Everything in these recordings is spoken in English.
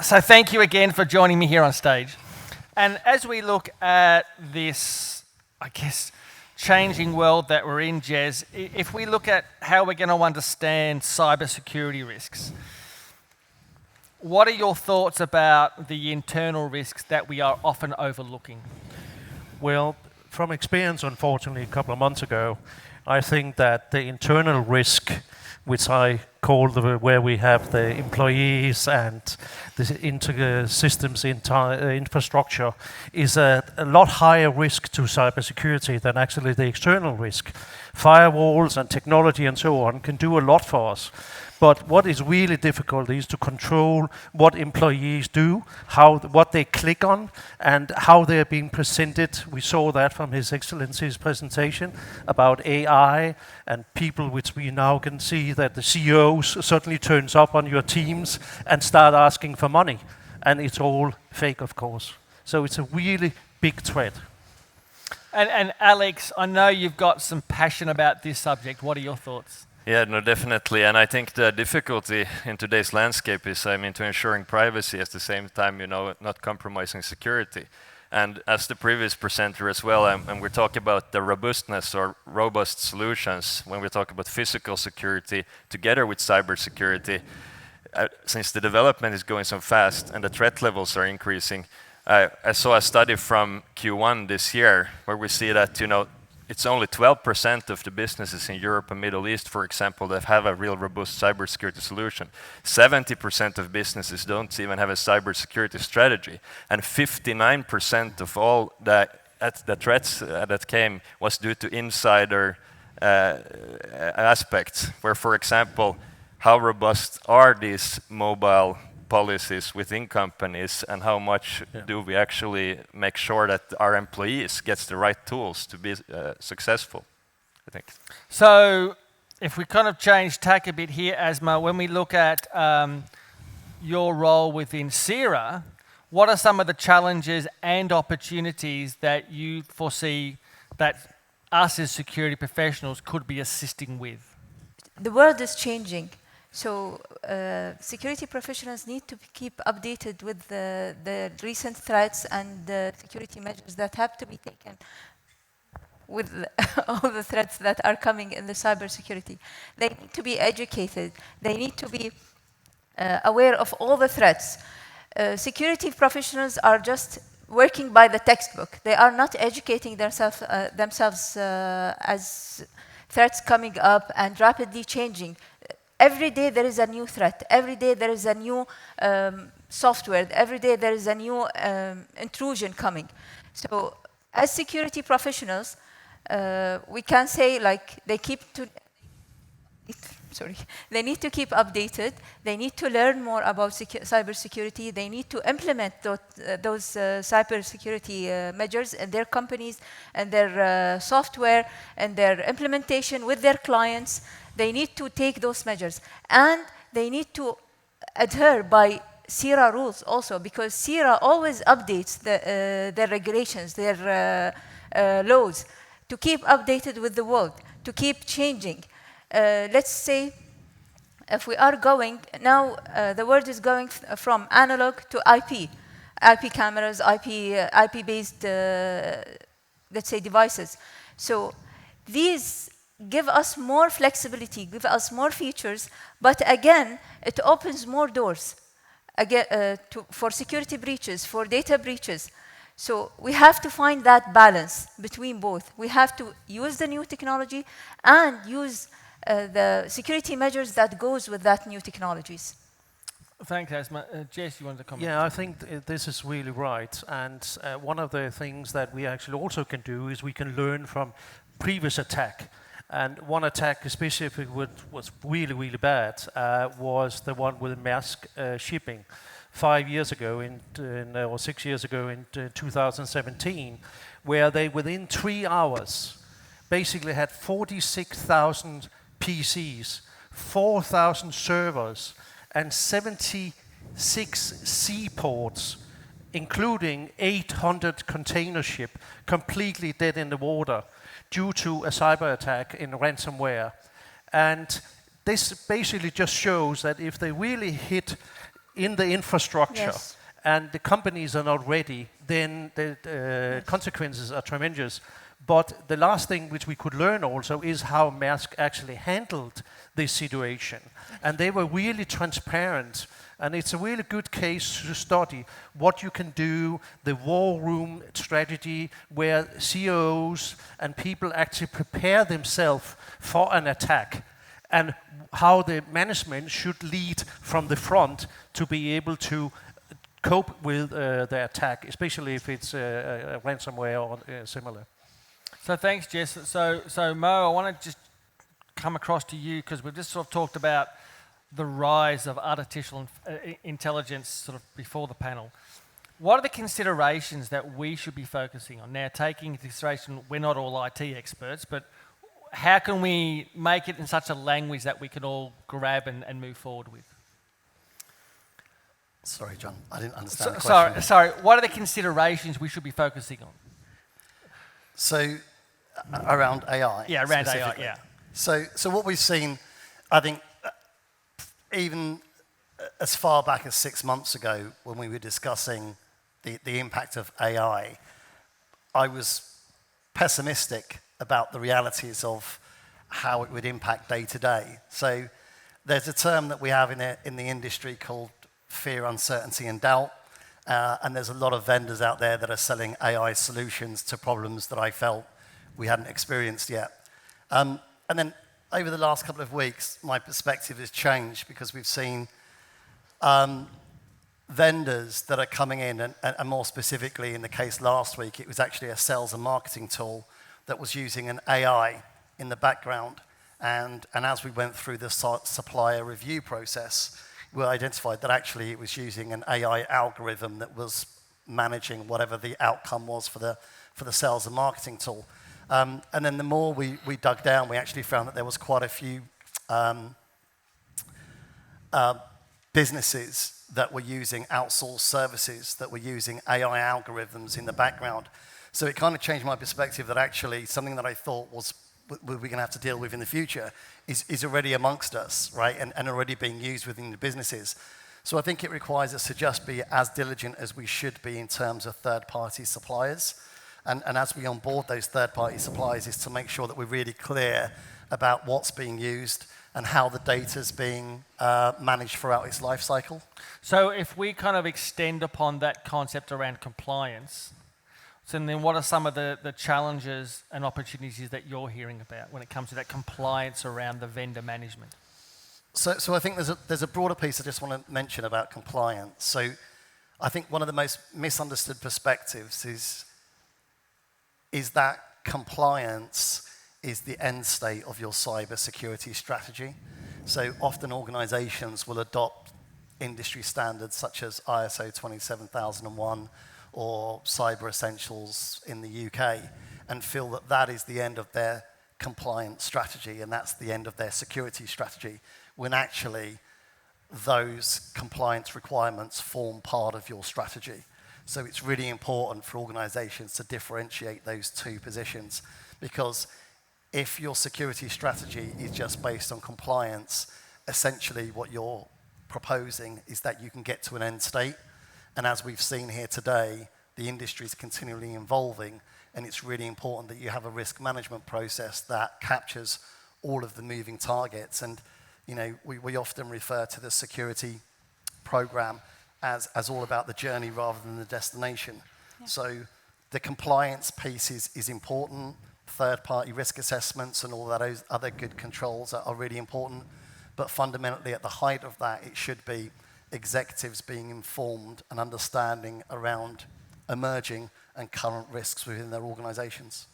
So thank you again for joining me here on stage. And as we look at this, I guess, changing world that we're in, Jez, if we look at how we're going to understand cybersecurity risks, what are your thoughts about the internal risks that we are often overlooking? Well, from experience, unfortunately, a couple of months ago, I think that the internal risk, which I call where we have the employees and the systems infrastructure, is a lot higher risk to cybersecurity than actually the external risk. Firewalls and technology and so on can do a lot for us. But what is really difficult is to control what employees do, what they click on, and how they're being presented. We saw that from His Excellency's presentation about AI and people, which we now can see that the CEOs suddenly turns up on your teams and start asking for money. And it's all fake, of course. So it's a really big threat. And Alex, I know you've got some passion about this subject. What are your thoughts? Yeah, no, definitely. And I think the difficulty in today's landscape is, to ensuring privacy at the same time, not compromising security. And as the previous presenter as well, and we're talking about the robustness or robust solutions when we talk about physical security together with cybersecurity, since the development is going so fast and the threat levels are increasing. I saw a study from Q1 this year where we see that, it's only 12% of the businesses in Europe and Middle East, for example, that have a real robust cybersecurity solution. 70% of businesses don't even have a cybersecurity strategy. And 59% of all the threats that came was due to insider aspects, where, for example, how robust are these mobile policies within companies, and how much do we actually make sure that our employees gets the right tools to be successful, I think. So if we kind of change tack a bit here, Asma, when we look at your role within CIRA, what are some of the challenges and opportunities that you foresee that us as security professionals could be assisting with? The world is changing. So security professionals need to keep updated with the recent threats and the security measures that have to be taken with all the threats that are coming in the cybersecurity. They need to be educated. They need to be aware of all the threats. Security professionals are just working by the textbook. They are not educating themselves as threats coming up and rapidly changing. Every day there is a new threat. Every day there is a new software. Every day there is a new intrusion coming. So as security professionals, we can say they need to keep updated. They need to learn more about cybersecurity. They need to implement those cybersecurity measures in their companies and their software and their implementation with their clients. They need to take those measures, and they need to adhere by CIRA rules also, because CIRA always updates their regulations, their laws, to keep updated with the world, to keep changing. Let's say if we are going, now the world is going from analog to IP cameras, IP-based, let's say, devices. So these give us more flexibility, give us more features, but again, it opens more doors for security breaches, for data breaches. So we have to find that balance between both. We have to use the new technology and use the security measures that goes with that new technologies. Thanks, Asma. Jess, you wanted to comment? Yeah, I think this is really right. And one of the things that we actually also can do is we can learn from previous attack. And one attack specifically was really, really bad was the one with Maersk shipping 5 years ago, or 6 years ago in 2017, where they, within 3 hours, basically had 46,000 PCs, 4,000 servers, and 76 seaports, including 800 container ship, completely dead in the water due to a cyber attack in ransomware. And this basically just shows that if they really hit in the infrastructure, Yes. and the companies are not ready, then the consequences are tremendous. But the last thing which we could learn also is how Maersk actually handled this situation. And they were really transparent. And it's a really good case to study what you can do, the war room strategy, where CEOs and people actually prepare themselves for an attack, and how the management should lead from the front to be able to cope with the attack, especially if it's ransomware or similar. So thanks, Jess. So Mo, I want to just come across to you, because we've just sort of talked about the rise of artificial intelligence sort of before the panel. What are the considerations that we should be focusing on? Now, taking into consideration we're not all IT experts, but how can we make it in such a language that we can all grab and move forward with? Sorry, John, I didn't understand the question. Sorry, what are the considerations we should be focusing on? So, around AI? Yeah, around AI, specifically. yeah. So what we've seen, I think, even as far back as 6 months ago, when we were discussing the impact of AI, I was pessimistic about the realities of how it would impact day to day. So there's a term that we have in the industry called fear, uncertainty, and doubt. And there's a lot of vendors out there that are selling AI solutions to problems that I felt we hadn't experienced yet. And then over the last couple of weeks, my perspective has changed, because we've seen vendors that are coming in, and more specifically in the case last week, it was actually a sales and marketing tool that was using an AI in the background. And as we went through the supplier review process, we identified that actually it was using an AI algorithm that was managing whatever the outcome was for the sales and marketing tool. And then the more we dug down, we actually found that there was quite a few businesses that were using outsourced services, that were using AI algorithms in the background. So it kind of changed my perspective that actually something that I thought we're going to have to deal with in the future is already amongst us, right? And already being used within the businesses. So I think it requires us to just be as diligent as we should be in terms of third-party suppliers. And as we onboard those third-party suppliers, is to make sure that we're really clear about what's being used and how the data's being managed throughout its life cycle. So if we kind of extend upon that concept around compliance, so then what are some of the challenges and opportunities that you're hearing about when it comes to that compliance around the vendor management? So I think there's a broader piece I just want to mention about compliance. So I think one of the most misunderstood perspectives is that compliance is the end state of your cybersecurity strategy. So often organizations will adopt industry standards such as ISO 27001 or Cyber Essentials in the UK, and feel that that is the end of their compliance strategy and that's the end of their security strategy, when actually those compliance requirements form part of your strategy. So it's really important for organizations to differentiate those two positions, because if your security strategy is just based on compliance, essentially what you're proposing is that you can get to an end state. And as we've seen here today, the industry is continually evolving, and it's really important that you have a risk management process that captures all of the moving targets. And you know, we often refer to the security program as all about the journey rather than the destination. Yeah. So the compliance piece is important. Third-party risk assessments and all those other good controls are really important. But fundamentally, at the height of that, it should be executives being informed and understanding around emerging and current risks within their organizations.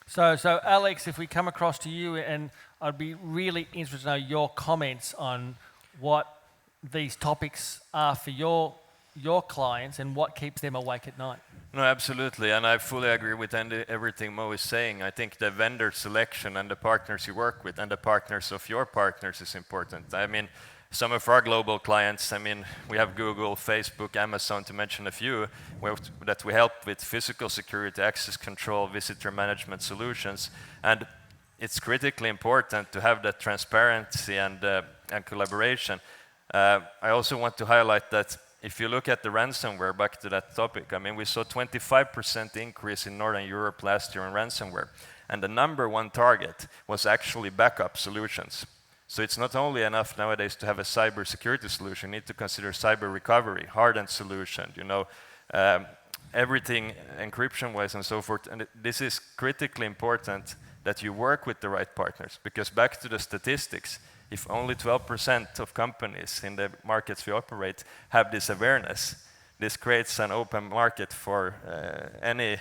So Alex, if we come across to you, and I'd be really interested to know your comments on what these topics are for your clients and what keeps them awake at night. No, absolutely, and I fully agree with everything Mo is saying. I think the vendor selection and the partners you work with and the partners of your partners is important. I mean, some of our global clients, I mean, we have Google, Facebook, Amazon, to mention a few, that we help with physical security, access control, visitor management solutions, and it's critically important to have that transparency and collaboration. I also want to highlight that if you look at the ransomware, back to that topic, I mean, we saw 25% increase in Northern Europe last year in ransomware. And the number one target was actually backup solutions. So it's not only enough nowadays to have a cybersecurity solution, you need to consider cyber recovery, hardened solution, you know, everything encryption-wise and so forth. And this is critically important that you work with the right partners, because back to the statistics, if only 12% of companies in the markets we operate have this awareness, this creates an open market for any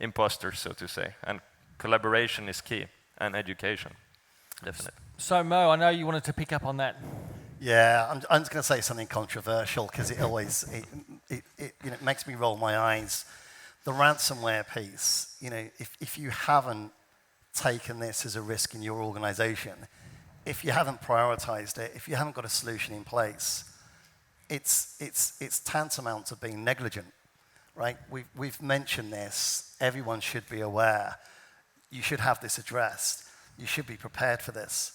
imposter, so to say. And collaboration is key, and education, definitely. So Mo, I know you wanted to pick up on that. Yeah, I'm just going to say something controversial because it always it makes me roll my eyes. The ransomware piece, you know, if you haven't taken this as a risk in your organization, if you haven't prioritized it, if you haven't got a solution in place, it's tantamount to being negligent, right? We've mentioned this. Everyone should be aware. You should have this addressed. You should be prepared for this.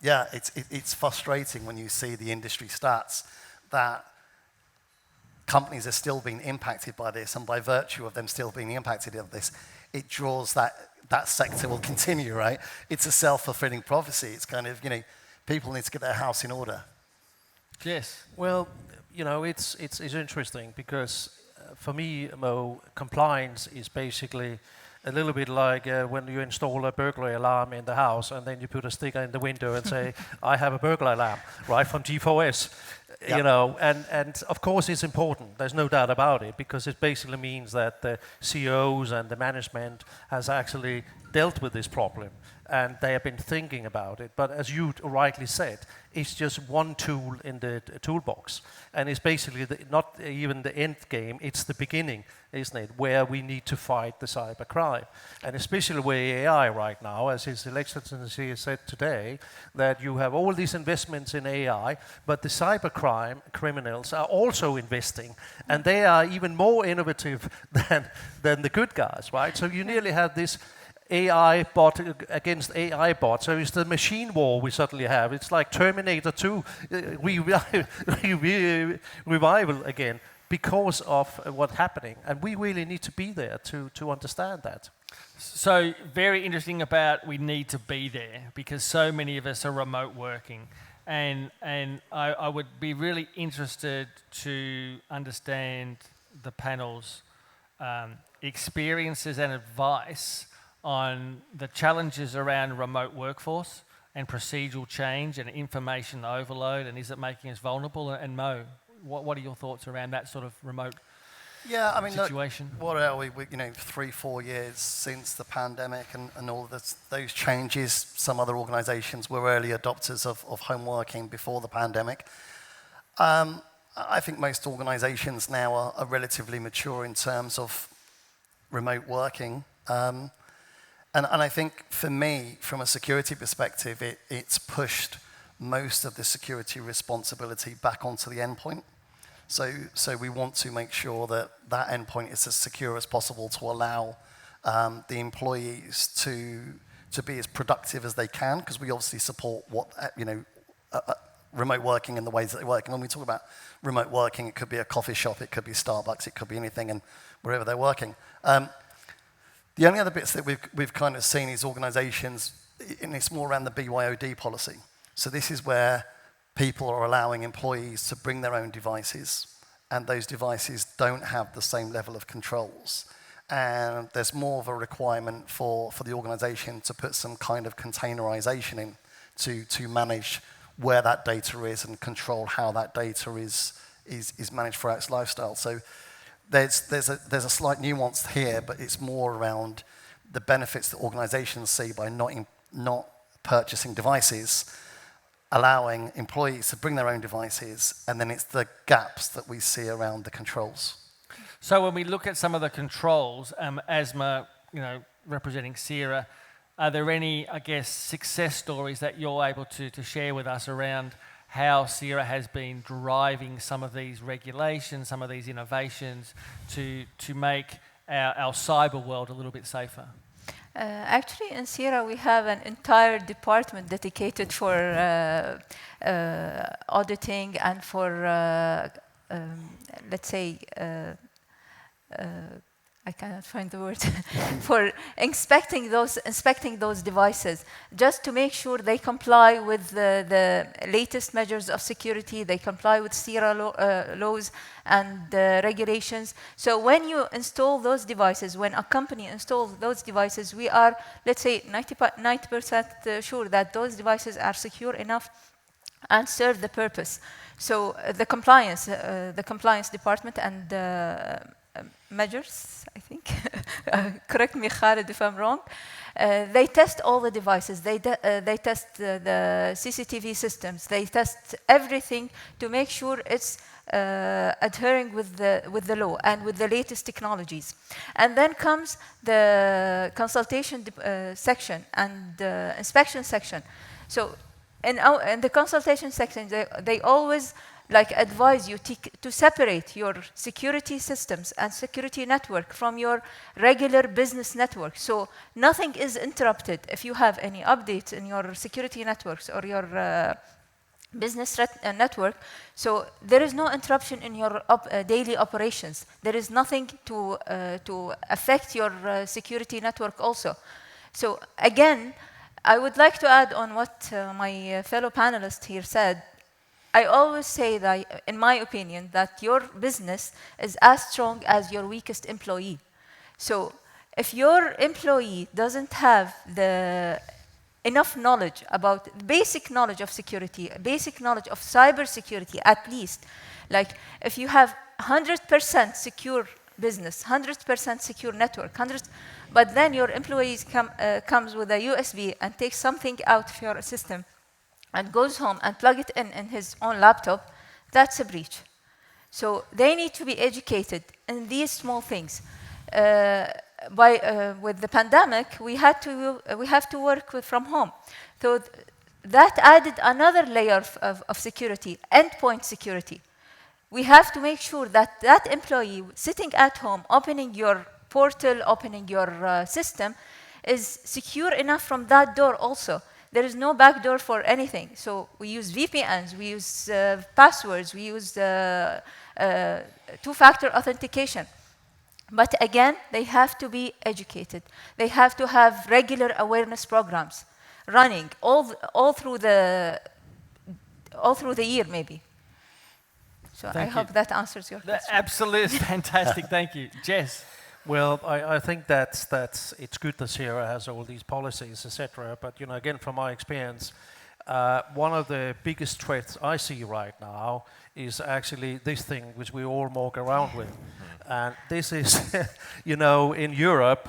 Yeah, it's frustrating when you see the industry stats that companies are still being impacted by this, and by virtue of them still being impacted by this, it draws that sector will continue, right? It's a self-fulfilling prophecy. It's kind of, you know, people need to get their house in order. Yes. Well, you know, it's interesting because for me, Mo, compliance is basically a little bit like when you install a burglary alarm in the house and then you put a sticker in the window and say, I have a burglar alarm, right, from G4S. Yep. You know, and of course it's important, there's no doubt about it, because it basically means that the CEOs and the management has actually dealt with this problem and they have been thinking about it. But as you rightly said, it's just one tool in the toolbox, and it's basically not even the end game, it's the beginning, isn't it, where we need to fight the cybercrime. And especially with AI right now, as His Excellency said today, that you have all these investments in AI, but the cybercrime criminals are also investing, and they are even more innovative than the good guys, right? So you nearly have this AI bot against AI bot. So it's the machine war we suddenly have. It's like Terminator 2 revival again because of what's happening. And we really need to be there to understand that. So very interesting about we need to be there because so many of us are remote working. And I would be really interested to understand the panel's experiences and advice on the challenges around remote workforce and procedural change and information overload, and is it making us vulnerable? And Mo, what are your thoughts around that sort of remote situation? Look, what are we, you know, 3-4 years since the pandemic and all of those changes. Some other organizations were early adopters of home working before the pandemic. I think most organizations now are relatively mature in terms of remote working. And I think for me, from a security perspective, it's pushed most of the security responsibility back onto the endpoint. So we want to make sure that that endpoint is as secure as possible to allow the employees to be as productive as they can, because we obviously support remote working in the ways that they work. And when we talk about remote working, it could be a coffee shop, it could be Starbucks, it could be anything, and wherever they're working. The only other bits that we've kind of seen is organizations, and it's more around the BYOD policy. So this is where people are allowing employees to bring their own devices, and those devices don't have the same level of controls. And there's more of a requirement for the organization to put some kind of containerization in to manage where that data is and control how that data is managed throughout its lifestyle. So there's a slight nuance here, but it's more around the benefits that organizations see by not purchasing devices, allowing employees to bring their own devices, and then it's the gaps that we see around the controls. So when we look at some of the controls, ASMA, representing Sierra, are there any, I guess, success stories that you're able to share with us around how Sierra has been driving some of these regulations, some of these innovations to make our cyber world a little bit safer? Actually, in Sierra, we have an entire department dedicated for auditing and for, let's say, I cannot find the word, for inspecting those devices, just to make sure they comply with the latest measures of security, they comply with Sierra laws and regulations. So when you install those devices, when a company installs those devices, we are, let's say, 90% sure that those devices are secure enough and serve the purpose. So the compliance department and measures, I think, correct me Khaled if I'm wrong, they test all the devices, they test the CCTV systems, they test everything to make sure it's adhering with the law and with the latest technologies. And then comes the consultation section and inspection section. So in the consultation section, they always advise you to separate your security systems and security network from your regular business network. So nothing is interrupted if you have any updates in your security networks or your business network. So there is no interruption in your daily operations. There is nothing to affect your security network also. So again, I would like to add on what my fellow panelist here said. I always say that, in my opinion, that your business is as strong as your weakest employee. So if your employee doesn't have enough knowledge about basic knowledge of security, basic knowledge of cybersecurity at least, like if you have 100% secure business, 100% secure network, but then your employees comes with a USB and takes something out of your system and goes home and plug it in his own laptop, that's a breach. So they need to be educated in these small things. With the pandemic, we have to work from home. So that added another layer of security, endpoint security. We have to make sure that that employee sitting at home, opening your portal, opening your system, is secure enough from that door also. There is no backdoor for anything. So we use VPNs, we use passwords, we use two-factor authentication. But again, they have to be educated. They have to have regular awareness programs running all through the year, maybe. So I hope that answers your question. Absolutely fantastic. Thank you, Jess. Well, I think that it's good that Sierra has all these policies, etc. But again, from my experience, one of the biggest threats I see right now is actually this thing which we all walk around with, and this is, in Europe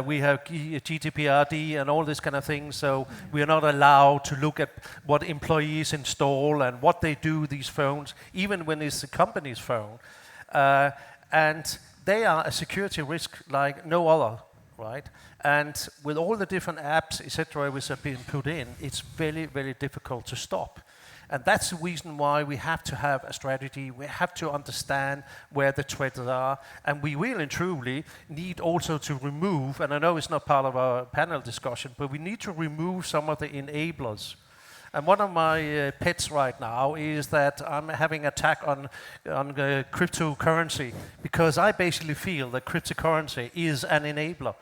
we have GDPR and all this kind of thing. So we are not allowed to look at what employees install and what they do with these phones, even when it's the company's phone, and they are a security risk like no other, right? And with all the different apps, etc., which have been put in, it's very, very difficult to stop. And that's the reason why we have to have a strategy. We have to understand where the threats are. And we really and truly need also to remove, and I know it's not part of our panel discussion, but we need to remove some of the enablers. And one of my pets right now is that I'm having an attack on cryptocurrency, because I basically feel that cryptocurrency is an enabler.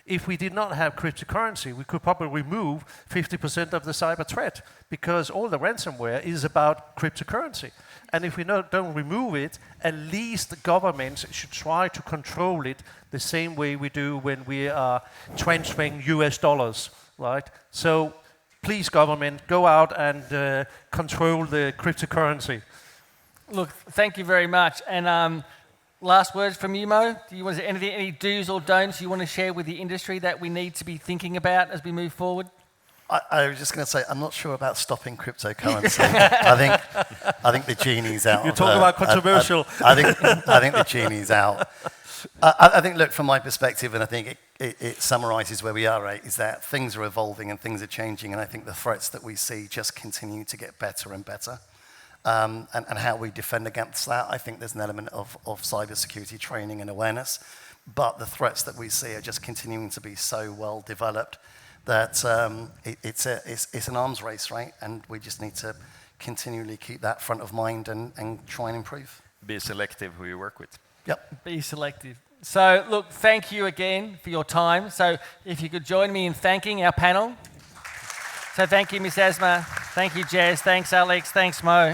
If we did not have cryptocurrency, we could probably remove 50% of the cyber threat, because all the ransomware is about cryptocurrency. And if we don't remove it, at least the governments should try to control it the same way we do when we are transferring US dollars, right? So please, government, go out and control the cryptocurrency. Look, thank you very much. And last words from you, Mo. Do you want to, any do's or don'ts you want to share with the industry that we need to be thinking about as we move forward? I was just going to say, I'm not sure about stopping cryptocurrency. I think the genie's out. You're talking about controversial. I think the genie's out. I think, look, from my perspective, and I think it summarizes where we are, right, is that things are evolving and things are changing, and I think the threats that we see just continue to get better and better. And how we defend against that, I think there's an element of cybersecurity training and awareness. but the threats that we see are just continuing to be so well developed that it's an arms race, right? And we just need to continually keep that front of mind and try and improve. Be selective who you work with. Yep. Be selective. So, look, thank you again for your time. So, if you could join me in thanking our panel. So, thank you, Miss Asma. Thank you, Jez. Thanks, Alex. Thanks, Mo.